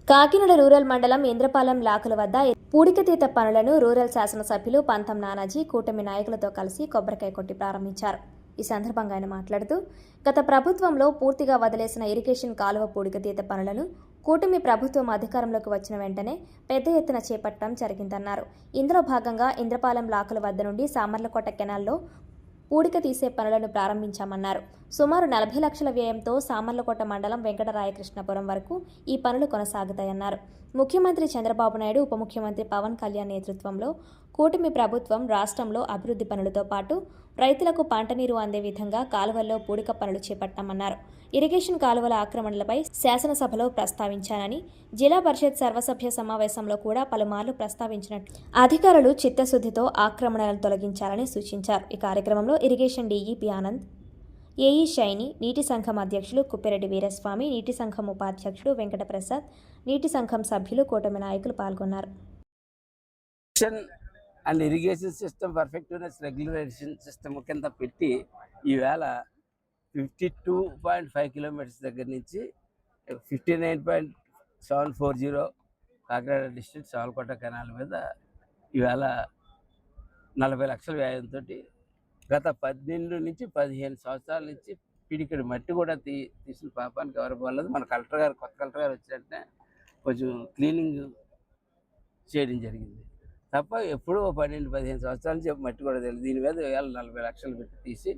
Kakinada rural మండలం ఇంద్రపాలెం లాకుల వద్ద పూడికతీత పనులను రూరల్ శాసనసభ్యులు పంతం నానాజీ కూటమి నాయకులతో కలిసి కొబ్బరికాయ కొట్టి ప్రారంభించారు. ఈ సందర్భంగా ఆయన మాట్లాడుతూ, గత ప్రభుత్వంలో పూర్తిగా వదిలేసిన ఇరిగేషన్ కాలువ పూడికతీత పనులను కూటమి ప్రభుత్వం అధికారంలోకి వచ్చిన వెంటనే పెద్ద ఎత్తున చేపట్టడం జరిగిందన్నారు. ఇందులో భాగంగా ఇంద్రపాలెం లాకుల వద్ద నుండి సామర్లకోట కెనాల్లో పూడిక తీసే పనులను ప్రారంభించామన్నారు. సుమారు 40 లక్షల వ్యయంతో సామర్లకోట మండలం వెంకటరాయకృష్ణపురం వరకు ఈ పనులు కొనసాగుతాయన్నారు. ముఖ్యమంత్రి చంద్రబాబు నాయుడు, ఉప ముఖ్యమంత్రి పవన్ కళ్యాణ్ నేతృత్వంలో కూటమి ప్రభుత్వం రాష్ట్రంలో అభివృద్ధి పనులతో పాటు రైతులకు పంట నీరు అందే విధంగా కాలువల్లో పూడిక పనులు చేపట్టామన్నారు. ఇరిగేషన్ కాలువల ఆక్రమణలపై శాసనసభలో ప్రస్తావించానని, జిల్లా పరిషత్ సర్వసభ్య సమావేశంలో కూడా పలుమార్లు ప్రస్తావించినట్లు అధికారులు చిత్తశుద్ధితో ఆక్రమణలను తొలగించాలని సూచించారు. ఈ కార్యక్రమంలో ఇరిగేషన్ డీఈపీ ఆనంద్, ఏఈ షైని, నీటి సంఘం అధ్యక్షులు కుప్పిరెడ్డి వీరస్వామి, నీటి సంఘం ఉపాధ్యక్షుడు వెంకటప్రసాద్, నీటి సంఘం సభ్యులు, కూటమి నాయకులు పాల్గొన్నారు. And irrigation system perfectness regulation system కింద పెట్టి ఈవేళ 52.5 కిలోమీటర్స్ దగ్గర నుంచి 59.740 కాకినాడ డిస్ట్రిక్ట్ సామర్లకోట కెనాల్ మీద ఈవేళ 40 లక్షల వ్యయంతో గత 12 నుంచి 15 సంవత్సరాల నుంచి పిడికిడి మట్టి కూడా తీసిన పాపానికి ఎవరు పోలేదు. మన కలెక్టర్ గారు, కొత్త కలెక్టర్ గారు వచ్చినట్టే కొంచెం క్లీనింగ్ చేయడం జరిగింది తప్ప ఎప్పుడూ 12-15 సంవత్సరాల నుంచి మట్టి కూడా తెలియదు. దీని మీద 40 లక్షలు పెట్టి తీసి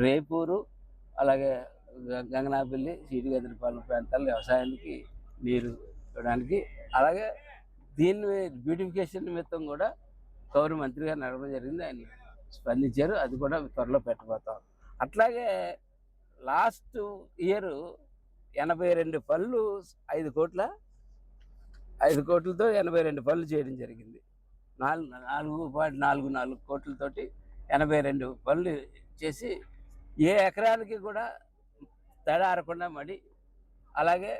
రేపూరు, అలాగే గంగనాపల్లి, సీటిగదిరిపాలెం ప్రాంతాల్లో వ్యవసాయానికి నీరు ఇవ్వడానికి, అలాగే దీన్ని బ్యూటిఫికేషన్ నిమిత్తం కూడా గౌరవ మంత్రి గారు నడవడం జరిగింది. ఆయన స్పందించారు. అది కూడా త్వరలో పెట్టబోతాం. అట్లాగే లాస్ట్ ఇయర్ 82 పనులు 5 కోట్లతో 82 పనులు చేయడం జరిగింది. 4.44 కోట్లతోటి 82 పనులు చేసి ఏ ఎకరానికి కూడా తేడా ఆరకుండా మడి, అలాగే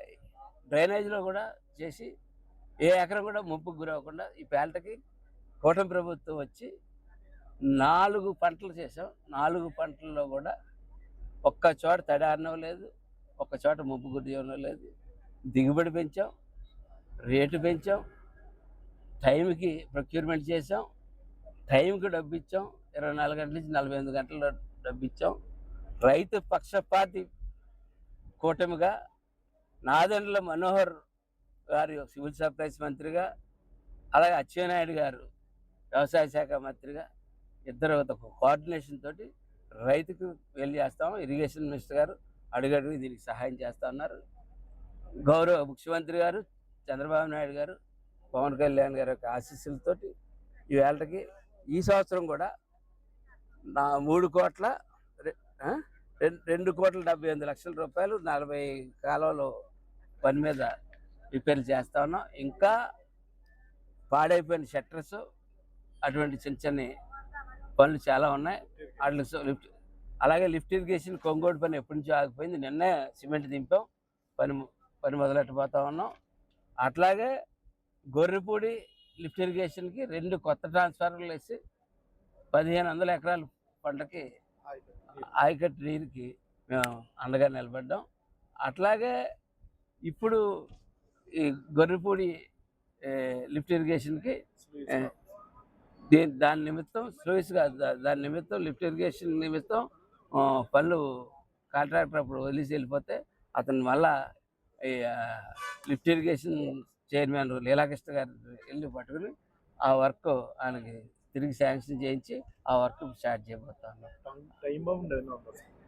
డ్రైనేజ్లో కూడా చేసి ఏ ఎకరం కూడా ముప్పుకు గురవ్వకుండా ఈ పేటకి కూటమి ప్రభుత్వం వచ్చి 4 పంటలు చేసాం. 4 పంటల్లో కూడా ఒక్క చోట తేడా ఆరడం లేదు, ఒక్క చోట ముప్పు గురవడం లేదు. దిగుబడి పెంచాం, రేటు పెంచాం, టైంకి ప్రొక్యూర్మెంట్ చేసాం, టైంకి డబ్బు ఇచ్చాం. 24 గంటల నుంచి 48 గంటల్లో డబ్బు ఇచ్చాం. రైతు పక్షపాతి కూటమిగా నాదెండ్ల మనోహర్ గారు సివిల్ సప్లైస్ మంత్రిగా, అలాగే అచ్చెన్నాయుడు గారు వ్యవసాయ శాఖ మంత్రిగా, ఇద్దరు కోఆర్డినేషన్ తోటి రైతుకు వెళ్ళి చేస్తాం. ఇరిగేషన్ మినిస్టర్ గారు అడుగడుగు దీనికి సహాయం చేస్తూ ఉన్నారు. గౌరవ ముఖ్యమంత్రి గారు చంద్రబాబు నాయుడు గారు, పవన్ కళ్యాణ్ గారి యొక్క ఆశీస్సులతోటి ఈవేళకి ఈ సంవత్సరం కూడా 2,78 లక్షల రూపాయలు 40 కాలువలు పని మీద రిపేర్లు చేస్తూ ఉన్నాం. ఇంకా పాడైపోయిన షట్టర్స్, అటువంటి చిన్న చిన్న పనులు చాలా ఉన్నాయి. అలాగే లిఫ్ట్ ఇరిగేషన్ కొంగోడు పని ఎప్పటి నుంచో ఆగిపోయింది. నిన్నే సిమెంట్ దింపాం, పని మొదలెట్టబోతా ఉన్నాం. అట్లాగే గొర్రెపూడి లిఫ్ట్ ఇరిగేషన్కి 2 కొత్త ట్రాన్స్ఫార్మర్లు వేసి 1500 ఎకరాల పంటకి ఆయకట్టు నీరుకి మేము అండగా నిలబడ్డాం. అట్లాగే ఇప్పుడు ఈ గొర్రెపూడి లిఫ్ట్ ఇరిగేషన్కి దాని నిమిత్తం స్లోయిస్గా దాని నిమిత్తం లిఫ్ట్ ఇరిగేషన్ నిమిత్తం పనులు కాంట్రాక్టర్ అప్పుడు వదిలేసి వెళ్ళిపోతే అతను మళ్ళా లిఫ్ట్ ఇరిగేషన్ చైర్మన్ లీలాకృష్ణ గారు వెళ్ళి పట్టుకుని ఆ వర్క్ ఆయనకి తిరిగి శాంక్షన్ చేయించి ఆ వర్క్ స్టార్ట్ చేయబోతాను.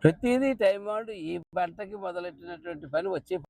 ప్రతిదీ టైం బాండ్. ఈ పంటకి మొదలెట్టినటువంటి పని వచ్చే